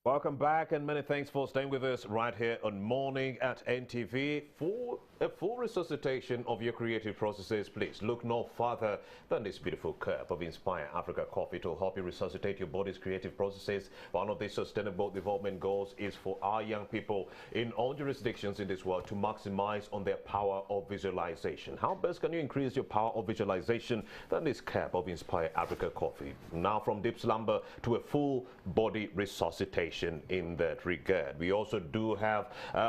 Welcome back, and many thanks for staying with us right here on Morning at NTV. For a full resuscitation of your creative processes, please look no further than this beautiful cup of Inspire Africa coffee to help you resuscitate your body's creative processes. One of the sustainable development goals is for our young people in all jurisdictions in this world to maximize on their power of visualization. How best can you increase your power of visualization than this cup of Inspire Africa coffee? Now from deep slumber to a full body resuscitation in that regard. We also do have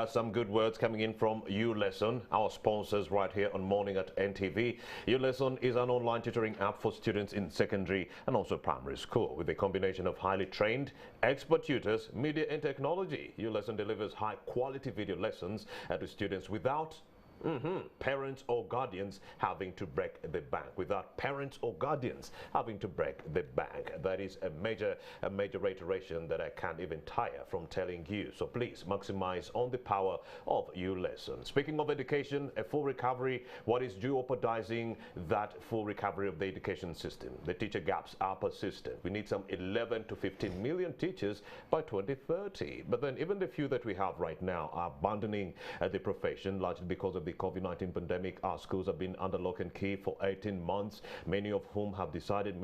some good words coming in from ULesson, our sponsors right here on Morning at NTV. ULesson is an online tutoring app for students in secondary and also primary school with a combination of highly trained expert tutors, media and technology. ULesson delivers high quality video lessons to students without parents or guardians having to break the bank. Without parents or guardians having to break the bank. That is a major reiteration that I can't even tire from telling you. So please maximize on the power of ULesson. Speaking of education, a full recovery, what is jeopardizing that full recovery of the education system? The teacher gaps are persistent. We need some 11 to 15 million teachers by 2030. But then even the few that we have right now are abandoning the profession largely because of the COVID-19 pandemic. Our schools have been under lock and key for 18 months, many of whom have decided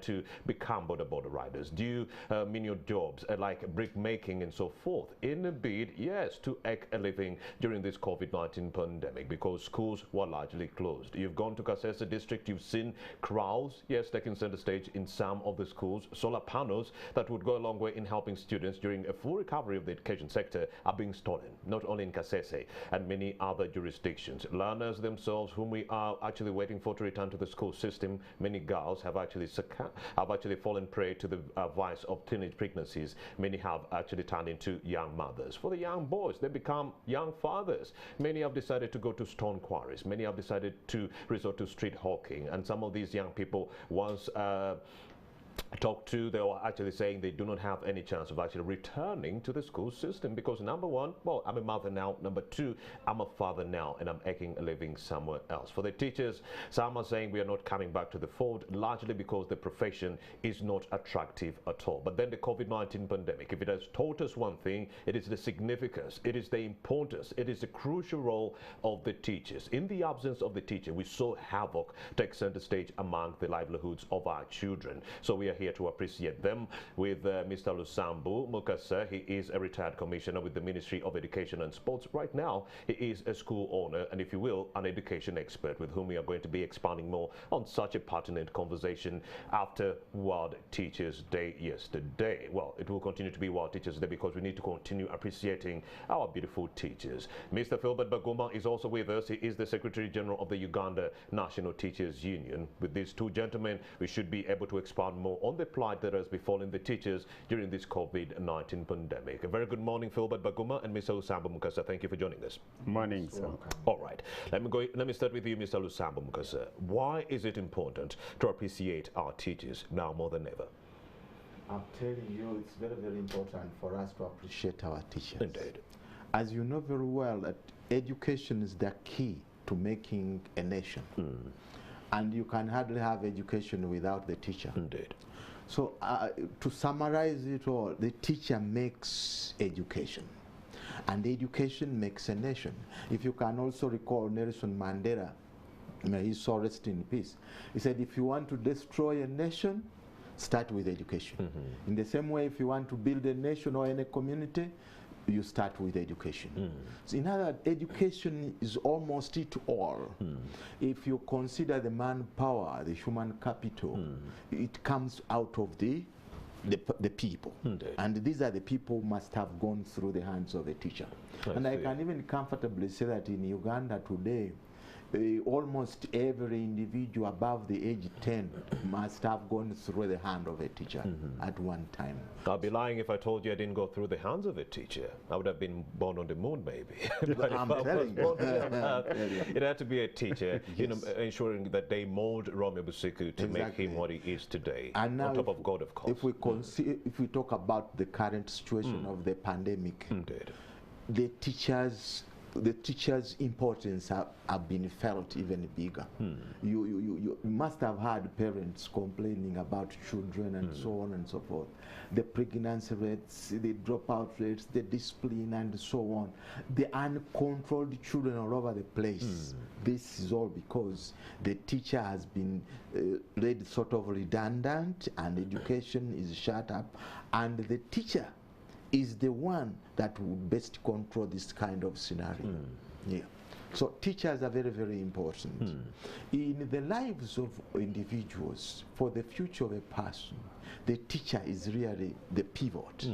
to become border riders, do menial jobs like brick making and so forth, in a bid, yes, to make a living during this COVID-19 pandemic because schools were largely closed. You've gone to Kasese district, you've seen crowds, yes, taking center stage in some of the schools. Solar panels that would go a long way in helping students during a full recovery of the education sector are being stolen, not only in Kasese and many other jurisdictions. Learners themselves, whom we are actually waiting for to return to the school system, many girls have actually fallen prey to the vice of teenage pregnancies. Many have actually turned into young mothers. For the young boys, they become young fathers. Many have decided to go to stone quarries. Many have decided to resort to street hawking. And some of these young people, once talked to, they were actually saying they do not have any chance of actually returning to the school system because number one, well, I'm a mother now. Number two, I'm a father now and I'm making a living somewhere else. For the teachers, some are saying we are not coming back to the fold largely because the profession is not attractive at all. But then the COVID-19 pandemic, if it has taught us one thing, it is the significance, it is the importance, it is the crucial role of the teachers. In the absence of the teacher, we saw havoc take center stage among the livelihoods of our children. So we are here to appreciate them with Mr. Lusambu Mukasa. He is a retired commissioner with the Ministry of Education and Sports. Right now, he is a school owner and, if you will, an education expert with whom we are going to be expanding more on such a pertinent conversation after World Teachers Day yesterday. Well, it will continue to be World Teachers Day because we need to continue appreciating our beautiful teachers. Mr. Philbert Baguma is also with us. He is the Secretary General of the Uganda National Teachers Union. With these two gentlemen, we should be able to expand more on the plight that has befallen the teachers during this COVID-19 pandemic. A very good morning, Philbert Baguma and Mr. Lusambu Mukasa. Thank you for joining us. Morning, sir. All right. Let me start with you, Mr. Lusambu Mukasa. Why is it important to appreciate our teachers now more than ever? I'm telling you, it's very, very important for us to appreciate our teachers. Indeed. As you know very well, that education is the key to making a nation. And you can hardly have education without the teacher. Indeed. So to summarize it all, the teacher makes education. And education makes a nation. If you can also recall Nelson Mandela, may he so rest in peace, he said, if you want to destroy a nation, start with education. In the same way, if you want to build a nation or any community, you start with education. So in other words, education is almost it all. If you consider the manpower, the human capital, it comes out of the people. And these are the people who must have gone through the hands of a teacher. I can even comfortably say that in Uganda today, almost every individual above the age 10 must have gone through the hand of a teacher at one time. I'd be lying if I told you I didn't go through the hands of a teacher. I would have been born on the moon, maybe. But I'm telling you. It had to be a teacher, you know, ensuring that they mold Romeo Busiku to make him what he is today. And now on top of God, of course. If we talk about the current situation of the pandemic, Indeed. the teachers the teacher's importance have been felt even bigger. You must have had parents complaining about children and so on and so forth. The pregnancy rates, the dropout rates, the discipline and so on. The uncontrolled children all over the place. This is all because the teacher has been made sort of redundant and education is shut up, and the teacher is the one that would best control this kind of scenario. Yeah. So teachers are very, very important. In the lives of individuals, for the future of a person, the teacher is really the pivot.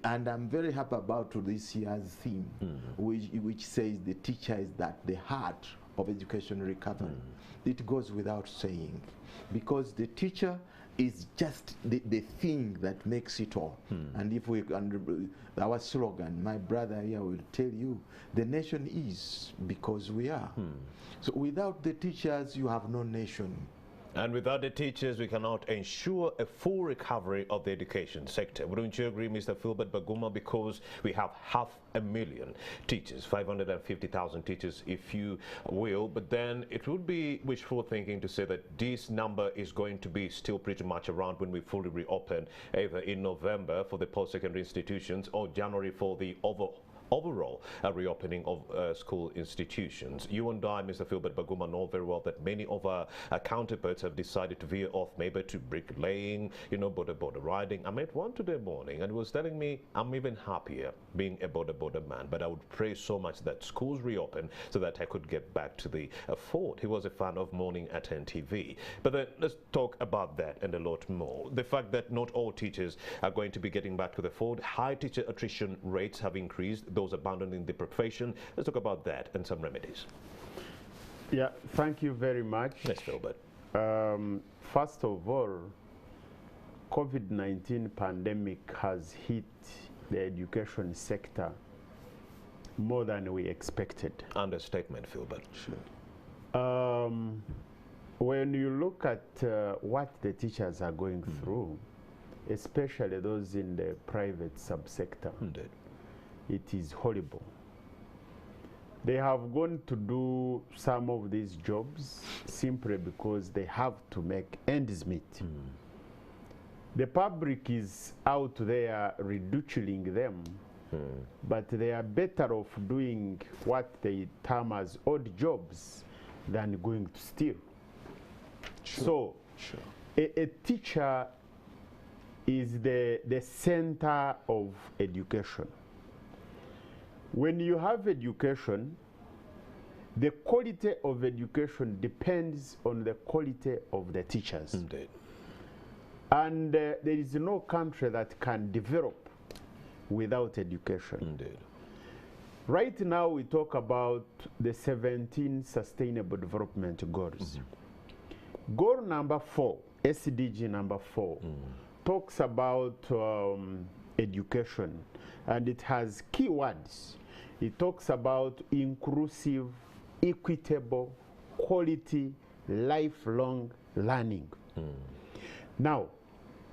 And I'm very happy about this year's theme, which says the teacher is the heart of education recovery. It goes without saying, because the teacher is just the thing that makes it all. And if we, our slogan, my brother here will tell you, the nation is because we are. So without the teachers, you have no nation. And without the teachers, we cannot ensure a full recovery of the education sector. Wouldn't you agree, Mr. Philbert Baguma? Because we have 500,000 teachers, 550,000 teachers, if you will. But then it would be wishful thinking to say that this number is going to be still pretty much around when we fully reopen, either in November for the post-secondary institutions or January for the overall reopening of school institutions. You and I, Mr. Philbert Baguma, know very well that many of our counterparts have decided to veer off maybe to bricklaying, border riding. I met one today morning and he was telling me, I'm even happier being a border man, but I would pray so much that schools reopen so that I could get back to the fort. He was a fan of Morning at NTV. But then let's talk about that and a lot more. The fact that not all teachers are going to be getting back to the fort. High teacher attrition rates have increased. Those abandoning the profession. Let's talk about that and some remedies. Yeah, thank you very much. Yes, Philbert. First of all, COVID-19 pandemic has hit the education sector more than we expected. Understatement, Philbert. Sure. When you look at what the teachers are going through, especially those in the private subsector, it is horrible. They have gone to do some of these jobs simply because they have to make ends meet. The public is out there ridiculing them, but they are better off doing what they term as odd jobs than going to steal. So a teacher is the center of education. When you have education, the quality of education depends on the quality of the teachers. Indeed. And there is no country that can develop without education. Indeed. Right now we talk about the 17 Sustainable Development Goals. Goal number 4, SDG number 4, talks about education, and it has keywords. It talks about inclusive, equitable, quality, lifelong learning. Now,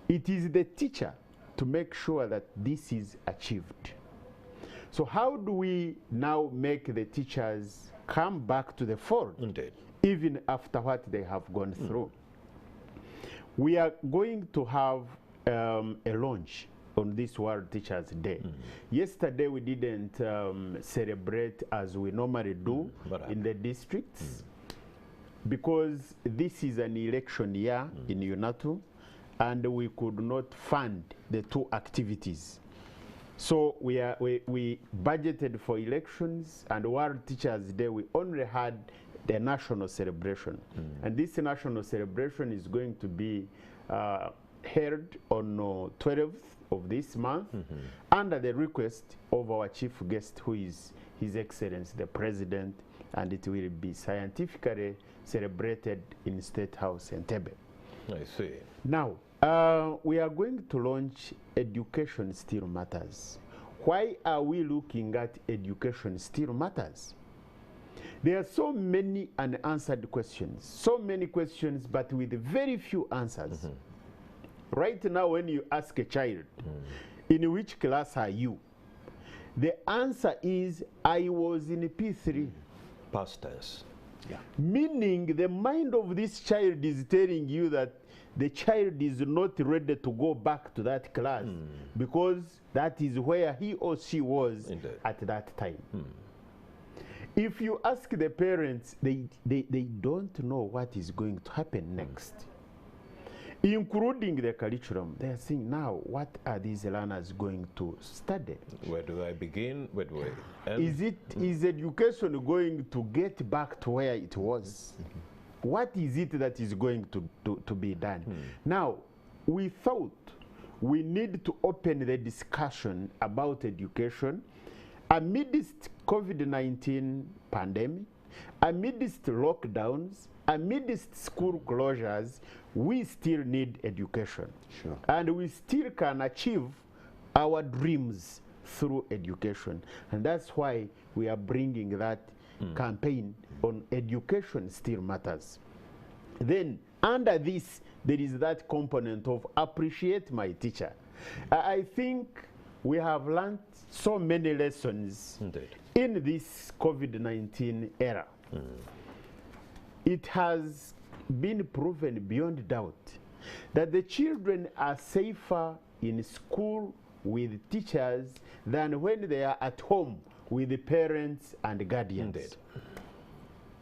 it is the teacher to make sure that this is achieved. So how do we now make the teachers come back to the fold, even after what they have gone through? We are going to have a launch on this World Teachers Day. Yesterday we didn't celebrate as we normally do in the districts because this is an election year in UNATU and we could not fund the two activities. So we budgeted for elections, and World Teachers Day we only had the national celebration. And this national celebration is going to be held on 12th of this month under the request of our chief guest, who is His Excellency the President, and it will be scientifically celebrated in State House Entebbe. I see. Now, we are going to launch Education Still Matters. Why are we looking at Education Still Matters? There are so many unanswered questions, so many questions, but with very few answers. Right now, when you ask a child, in which class are you? The answer is, I was in P3. Past tense. Yeah. Meaning the mind of this child is telling you that the child is not ready to go back to that class because that is where he or she was Indeed. at that time. If you ask the parents, they don't know what is going to happen next. Including the curriculum, they are saying, now, what are these learners going to study? Where do I begin? Where do I end? Is education going to get back to where it was? What is it that is going to be done? Now, we thought we need to open the discussion about education amidst COVID-19 pandemic, amidst lockdowns, amidst school closures. We still need education. Sure. And we still can achieve our dreams through education. And that's why we are bringing that campaign on education still matters. Then under this, there is that component of appreciate my teacher. I think we have learned so many lessons Indeed. in this COVID-19 era. It has been proven beyond doubt that the children are safer in school with teachers than when they are at home with the parents and guardians. Indeed.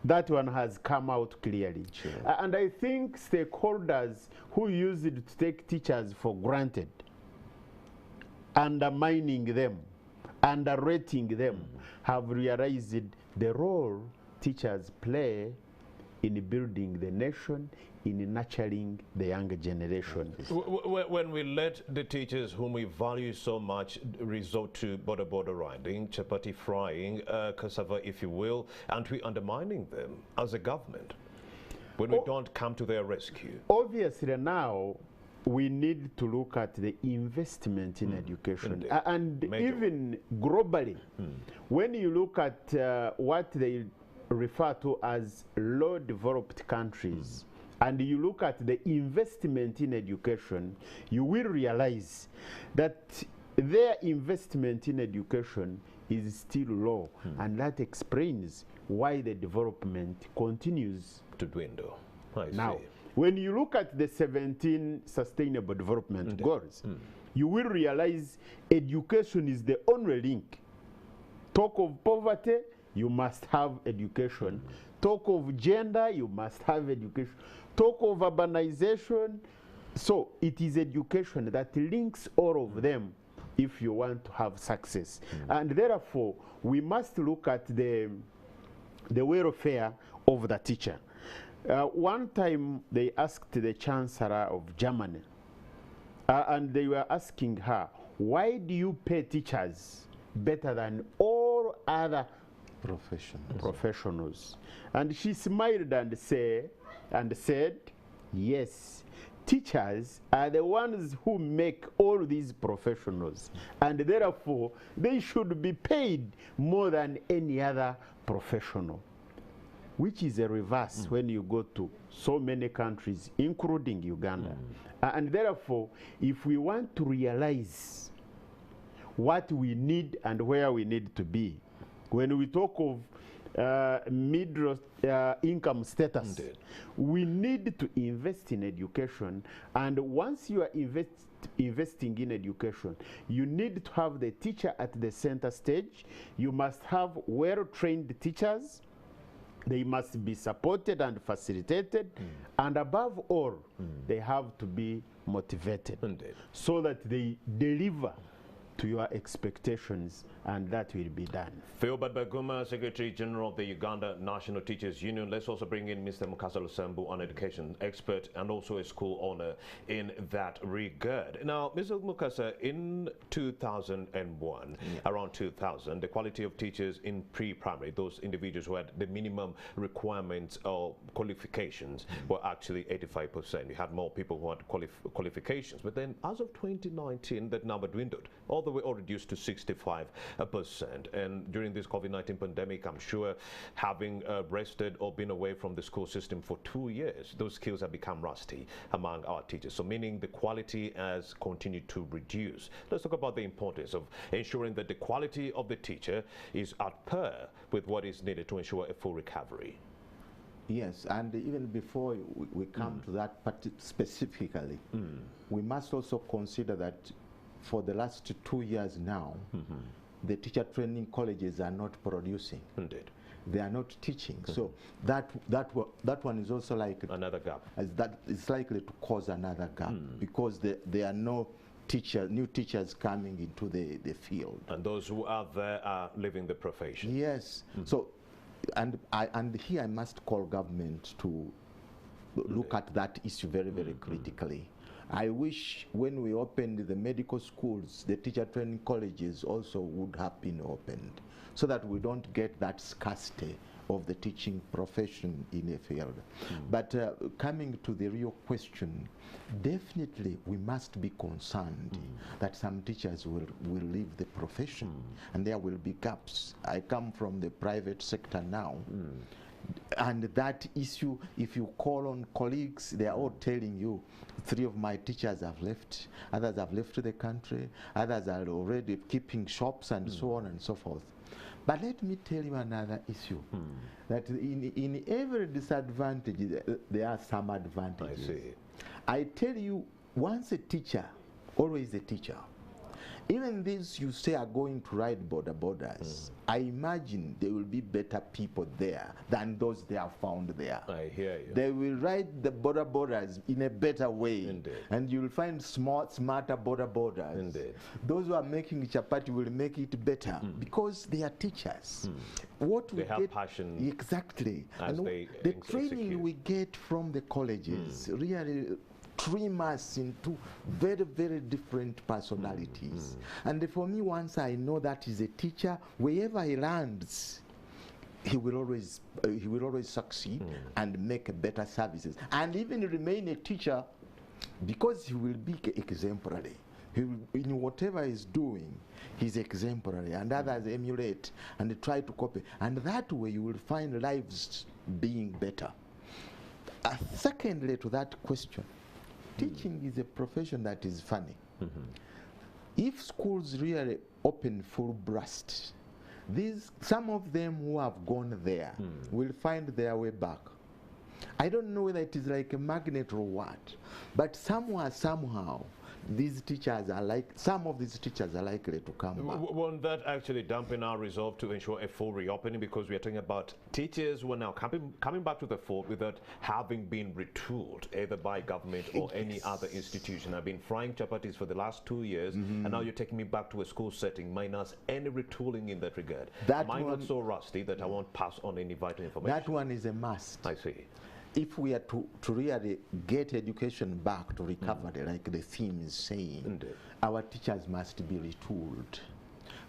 That one has come out clearly. Sure. And I think stakeholders who used to take teachers for granted, undermining them, underrating them, have realized the role teachers play in building the nation, in nurturing the younger generation. When we let the teachers whom we value so much resort to border riding, chapati frying, cassava if you will, and we undermining them as a government, when we don't come to their rescue? Obviously now, we need to look at the investment in education. Indeed. And Major. even globally, when you look at what they refer to as low developed countries, and you look at the investment in education, you will realize that their investment in education is still low, and that explains why the development continues To dwindle. I now. see. When you look at the 17 Sustainable Development Goals, you will realize education is the only link. Talk of poverty, you must have education. Talk of gender, you must have education. Talk of urbanization. So it is education that links all of them if you want to have success. And therefore, we must look at the welfare of the teacher. One time they asked the Chancellor of Germany, and they were asking her, why do you pay teachers better than all other professionals? And she smiled and said, yes, teachers are the ones who make all these professionals, and therefore they should be paid more than any other professional, which is a reverse when you go to so many countries, including Uganda. And therefore, if we want to realize what we need and where we need to be, when we talk of middle income status, Indeed. we need to invest in education. And once you are investing in education, you need to have the teacher at the center stage. You must have well-trained teachers. They must be supported and facilitated. And above all, they have to be motivated. Indeed. So that they deliver to your expectations, and that will be done. Philbert Baguma, Secretary General of the Uganda National Teachers Union. Let's also bring in Mr. Mukasa Lusembu, an education expert and also a school owner in that regard. Now, Mr. Mukasa, in 2001, around 2000, the quality of teachers in pre-primary, those individuals who had the minimum requirements or qualifications, were actually 85%. You had more people who had qualifications. But then, as of 2019, that number dwindled. Although the way or reduced to 65%. And during this COVID-19 pandemic, I'm sure having rested or been away from the school system for 2 years, those skills have become rusty among our teachers. So meaning the quality has continued to reduce. Let's talk about the importance of ensuring that the quality of the teacher is at par with what is needed to ensure a full recovery. Yes, and even before we come to that specifically, we must also consider that for the last 2 years now, the teacher training colleges are not producing. Indeed. They are not teaching. So that one is also like another gap. That is likely to cause another gap because there are no new teachers coming into the field. And those who are there are leaving the profession. Yes. So, and here I must call government to look at that issue very, very critically. I wish when we opened the medical schools, the teacher training colleges also would have been opened so that we don't get that scarcity of the teaching profession in a field. But coming to the real question, definitely we must be concerned that some teachers will leave the profession and there will be gaps. I come from the private sector now. And that issue, if you call on colleagues, they are all telling you, 3 of my teachers have left, others have left the country, others are already keeping shops and so on and so forth. But let me tell you another issue, that in every disadvantage, there are some advantages. I see. I tell you, once a teacher, always a teacher. Even these you say are going to ride borders, I imagine there will be better people there than those they have found there. I hear you. They will ride the borders in a better way. Indeed. And you'll find smarter borders. Indeed. Those who are making chapati will make it better because they are teachers. What they have passion. Exactly. As and they the training execute. we get from the colleges really trim us into very, very different personalities. And for me, once I know that is a teacher, wherever he lands, he will always succeed and make better services, and even remain a teacher because he will be exemplary. He will, in whatever he's doing, he's exemplary, and others emulate and try to copy, and that way you will find lives being better. Secondly, to that question, teaching is a profession that is funny. If schools really open full blast, some of them who have gone there will find their way back. I don't know whether it is like a magnet or what, but somewhere, somehow, some of these teachers are likely to come back. Won't that actually dampen our resolve to ensure a full reopening, because we are talking about teachers who are now coming back to the fold without having been retooled either by government or any other institution? I've been frying chapatis for the last 2 years, and now you're taking me back to a school setting minus any retooling in that regard. Am I not so rusty that I won't pass on any vital information? That one is a must. I see. If we are to really get education back to recovery, like the theme is saying, our teachers must be retooled.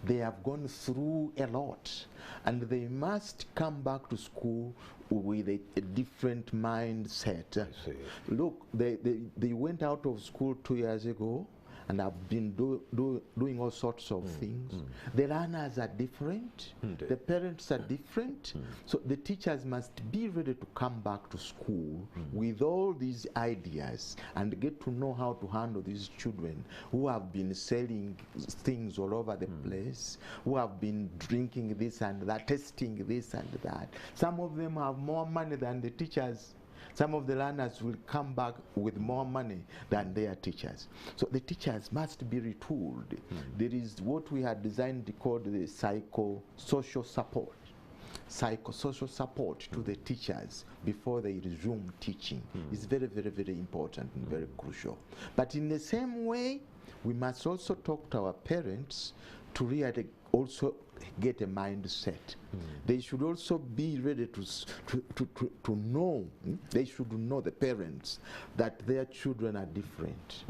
They have gone through a lot, and they must come back to school with a different mindset. I see. Look, they went out of school 2 years ago, and have been doing all sorts of things. The learners are different, the parents are different, so the teachers must be ready to come back to school with all these ideas and get to know how to handle these children who have been selling things all over the place, who have been drinking this and that, testing this and that. Some of them have more money than the teachers. Some of the learners will come back with more money than their teachers. So the teachers must be retooled. There is what we had designed called the psychosocial support. Psychosocial support to the teachers before they resume teaching is very, very, very important and very crucial. But in the same way, we must also talk to our parents to really also get a mindset. They should also be ready to know, they should know, the parents, that their children are different.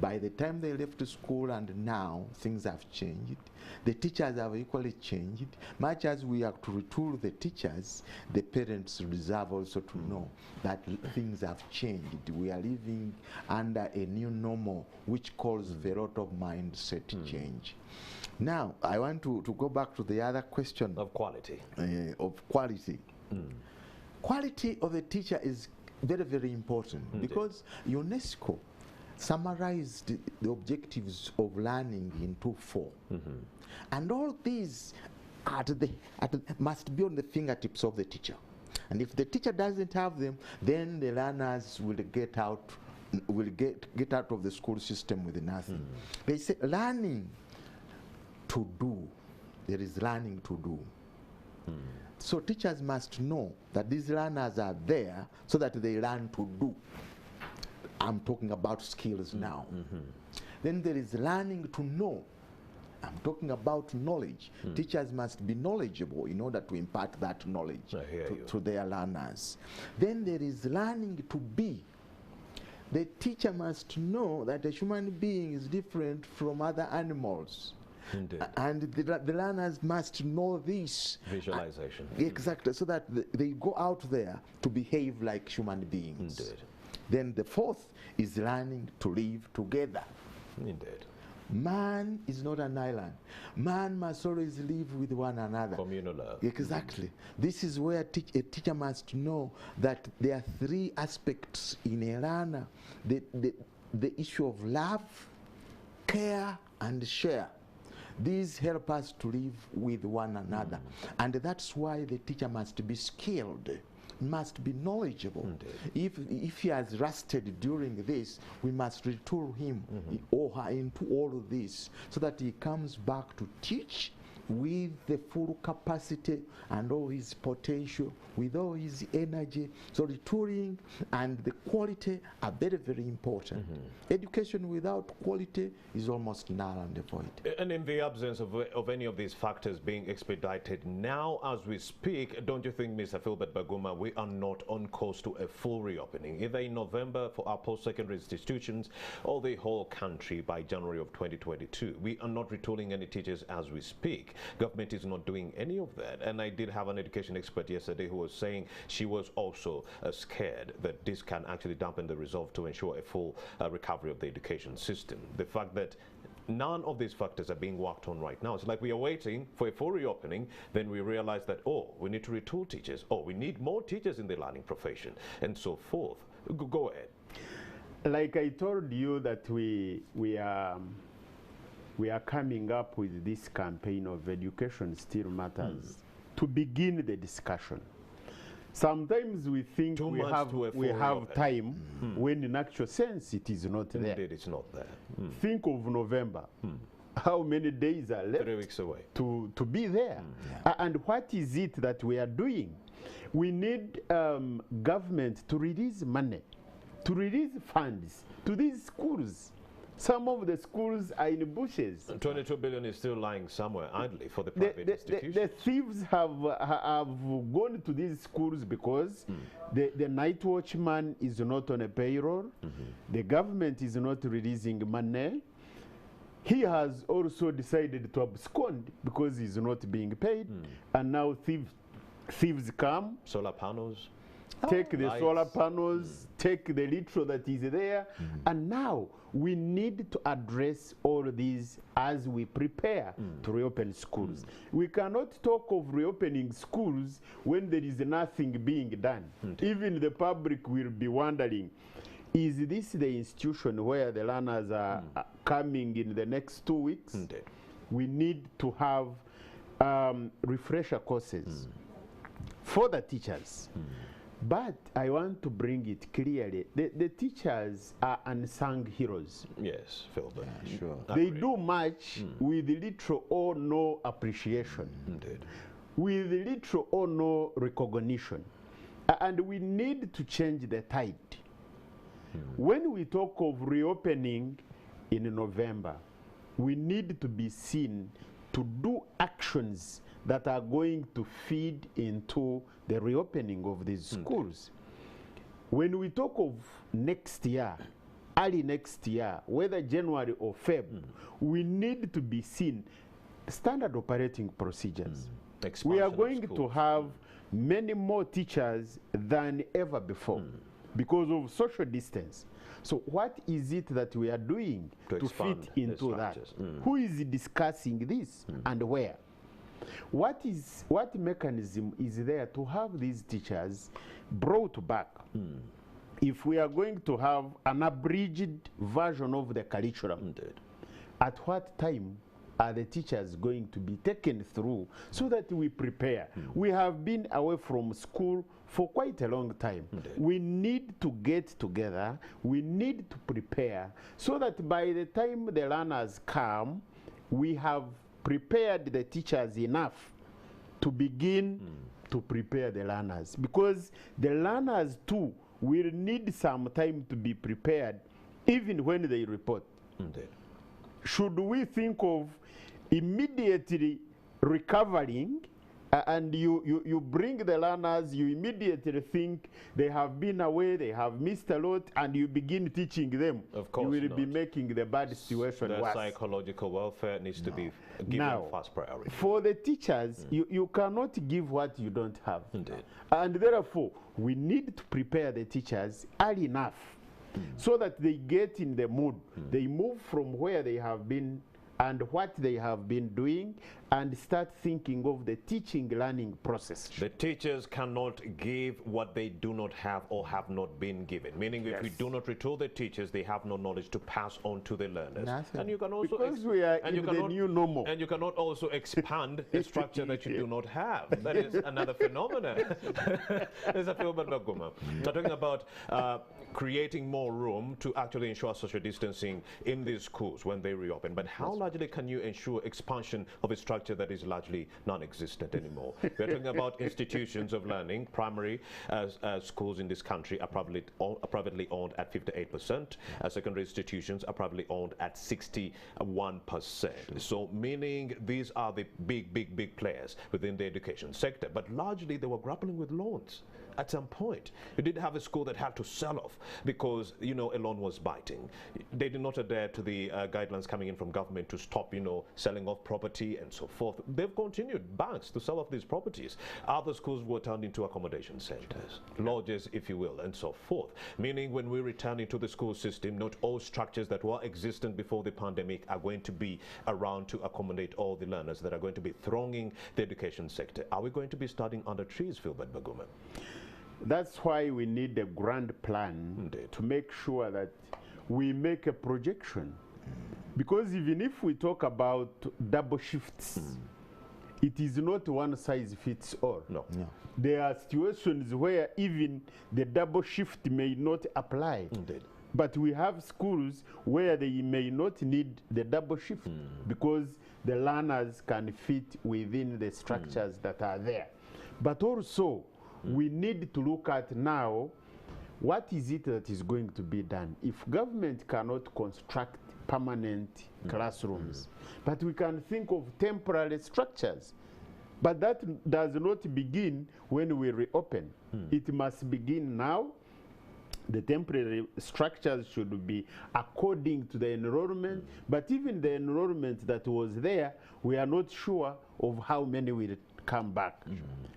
By the time they left school and now, things have changed. The teachers have equally changed. Much as we have to retool the teachers, the parents deserve also to know that things have changed. We are living under a new normal, which calls for a lot of mindset change. Now, I want to go back to the other question of quality. Quality of the teacher is very, very important because UNESCO summarized the objectives of learning into 4. And all these must be on the fingertips of the teacher. And if the teacher doesn't have them, then the learners will get out of the school system with nothing. They say learning to do. There is learning to do. So teachers must know that these learners are there so that they learn to do. I'm talking about skills now. Then there is learning to know. I'm talking about knowledge. Teachers must be knowledgeable in order to impart that knowledge to their learners. Then there is learning to be. The teacher must know that a human being is different from other animals. Indeed. And the learners must know this. Visualization. Exactly, so that they go out there to behave like human beings. Indeed. Then the 4th is learning to live together. Indeed. Man is not an island. Man must always live with one another. Communal love. Exactly. This is where a teacher must know that there are 3 aspects in a learner. The issue of love, care, and share. These help us to live with one another. And that's why the teacher must be skilled, must be knowledgeable. If he has rusted during this, we must retool him or her into all of this so that he comes back to teach with the full capacity and all his potential, with all his energy. So retooling and the quality are very, very important. Education without quality is almost null and void. And in the absence of any of these factors being expedited now as we speak, don't you think, Mr. Philbert Baguma, we are not on course to a full reopening, either in November for our post-secondary institutions or the whole country by January of 2022? We are not retooling any teachers as we speak. Government is not doing any of that. And I did have an education expert yesterday who was saying she was also scared that this can actually dampen the resolve to ensure a full recovery of the education system. The fact that none of these factors are being worked on right now. It's like we are waiting for a full reopening, then we realize that, oh, we need to retool teachers, oh, we need more teachers in the learning profession, and so forth. Go ahead. Like I told you that we are coming up with this campaign of Education Still Matters to begin the discussion. Sometimes we think we have time when in actual sense it is not there. Indeed, it's not there. Think of November. How many days are left 3 weeks away to be there? And what is it that we are doing? We need government to release money, to release funds to these schools. Some of the schools are in bushes. 22 billion is still lying somewhere idly for the private institutions. The thieves have gone to these schools because the night watchman is not on a payroll. The government is not releasing money. He has also decided to abscond because he's not being paid. And now thieves come. Solar panels. Take the solar panels, take the litro that is there, and now we need to address all these as we prepare to reopen schools. We cannot talk of reopening schools when there is nothing being done. Even the public will be wondering, is this the institution where the learners are coming in the next 2 weeks? We need to have refresher courses for the teachers. But I want to bring it clearly. The teachers are unsung heroes. Yes, Philbert. Yeah, sure. They do much with little or no appreciation. Indeed. With little or no recognition. And we need to change the tide. When we talk of reopening in November, we need to be seen to do actions that are going to feed into the reopening of these schools. When we talk of next year, early next year, whether January or Feb, we need to be seen standard operating procedures. We are going to have many more teachers than ever before because of social distance. So what is it that we are doing to fit into that? Who is discussing this and where? What mechanism is there to have these teachers brought back? If we are going to have an abridged version of the curriculum, at what time are the teachers going to be taken through so that we prepare? We have been away from school for quite a long time. We need to get together, we need to prepare so that by the time the learners come, we have prepared the teachers enough to begin to prepare the learners, because the learners too will need some time to be prepared even when they report. Should we think of immediately recovering and you bring the learners, you immediately think they have been away, they have missed a lot, and you begin teaching them? Of course you will be making the bad situation Their worse. Psychological welfare needs to be given Now, first priority. For the teachers, you cannot give what you don't have. Indeed. And therefore, we need to prepare the teachers early enough so that they get in the mood. They move from where they have been and what they have been doing and start thinking of the teaching learning process. The teachers cannot give what they do not have or have not been given. Meaning if we do not retool the teachers, they have no knowledge to pass on to the learners. Nothing. And you can also Because we are in the new normal. And you cannot also expand a structure that you do not have. That is another phenomenon. There's a film about Baguma. We're talking about creating more room to actually ensure social distancing in these schools when they reopen. But how largely can you ensure expansion of a structure that is largely non-existent anymore? We're talking about institutions of learning. Primary schools in this country are privately owned at 58%. Secondary institutions are privately owned at 61%. So meaning these are the big players within the education sector. But largely they were grappling with loans. At some point, you did have a school that had to sell off because, a loan was biting. They did not adhere to the guidelines coming in from government to stop, selling off property and so forth. They've continued, banks, to sell off these properties. Other schools were turned into accommodation centers, lodges, if you will, and so forth. Meaning when we return into the school system, not all structures that were existent before the pandemic are going to be around to accommodate all the learners that are going to be thronging the education sector. Are we going to be studying under trees, Philbert Baguma? That's why we need a grand plan to make sure that we make a projection. Because even if we talk about double shifts, it is not one size fits all. No. There are situations where even the double shift may not apply. Indeed. But we have schools where they may not need the double shift because the learners can fit within the structures that are there. But also, we need to look at now, what is it that is going to be done? If government cannot construct permanent classrooms, but we can think of temporary structures. But that does not begin when we reopen. It must begin now. The temporary structures should be according to the enrollment, but even the enrollment that was there, we are not sure of how many will come back.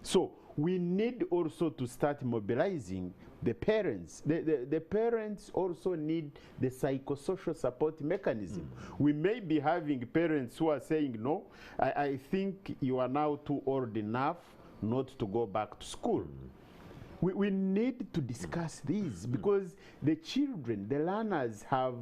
So we need also to start mobilizing the parents. The parents also need the psychosocial support mechanism. We may be having parents who are saying, no, I think you are now too old enough not to go back to school. We need to discuss these because the children, the learners have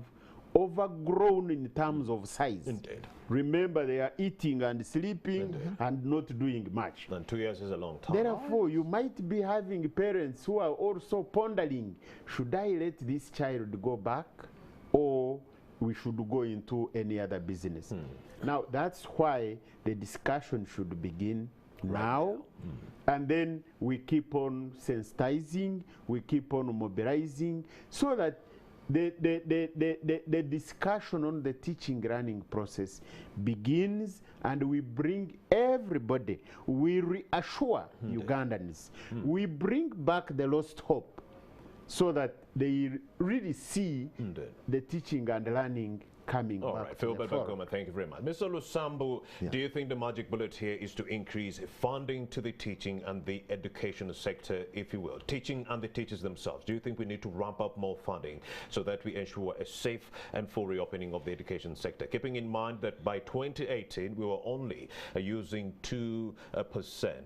overgrown in terms of size. Indeed. Remember, they are eating and sleeping and not doing much. And 2 years is a long time. Therefore, you might be having parents who are also pondering, should I let this child go back or we should go into any other business? Now, that's why the discussion should begin now, and then we keep on sensitizing, we keep on mobilizing, so that the discussion on the teaching learning process begins, and we bring everybody, we reassure Ugandans, we bring back the lost hope, so that they really see Indeed. the teaching and learning coming All back right, to the Philbert fore. Bakoma, thank you very much. Mr. Lusambu, do you think the magic bullet here is to increase funding to the teaching and the education sector, if you will, teaching and the teachers themselves? Do you think we need to ramp up more funding so that we ensure a safe and full reopening of the education sector? Keeping in mind that by 2018, we were only using 2%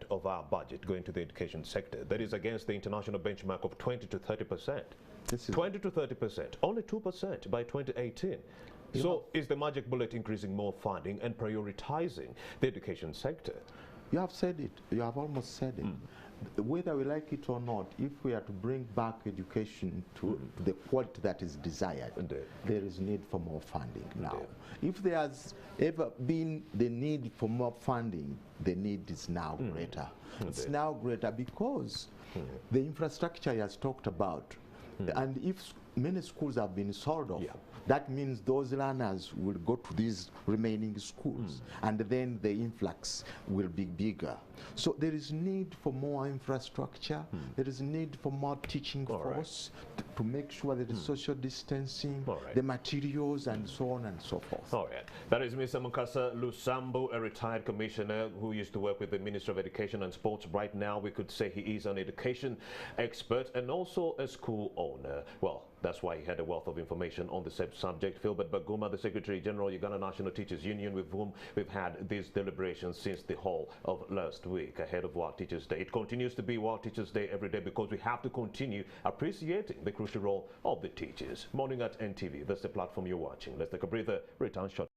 of our budget going to the education sector. That is against the international benchmark of 20 to 30%. 20 to 30%, only 2% by 2018. So is the magic bullet increasing more funding and prioritizing the education sector? You have said it. You have almost said it. Whether we like it or not, if we are to bring back education to the quality that is desired, Indeed. there is need for more funding now. If there has ever been the need for more funding, the need is now greater. It's now greater because the infrastructure he has talked about, and if many schools have been sold off, that means those learners will go to these remaining schools, and then the influx will be bigger. So there is need for more infrastructure, there is need for more teaching force to make sure that the social distancing, the materials, and so on and so forth. All right. That is Mr. Mukasa Lusambu, a retired commissioner who used to work with the Ministry of Education and Sports. Right now, we could say he is an education expert and also a school owner. Well, that's why he had a wealth of information on the subject. Philbert Bakoma, the Secretary General, Uganda National Teachers Union, with whom we've had these deliberations since the whole of last week ahead of World Teachers Day. It continues to be World Teachers Day every day because we have to continue appreciating the crucial role of the teachers. Morning at NTV, that's the platform you're watching. Let's take a breather, return short.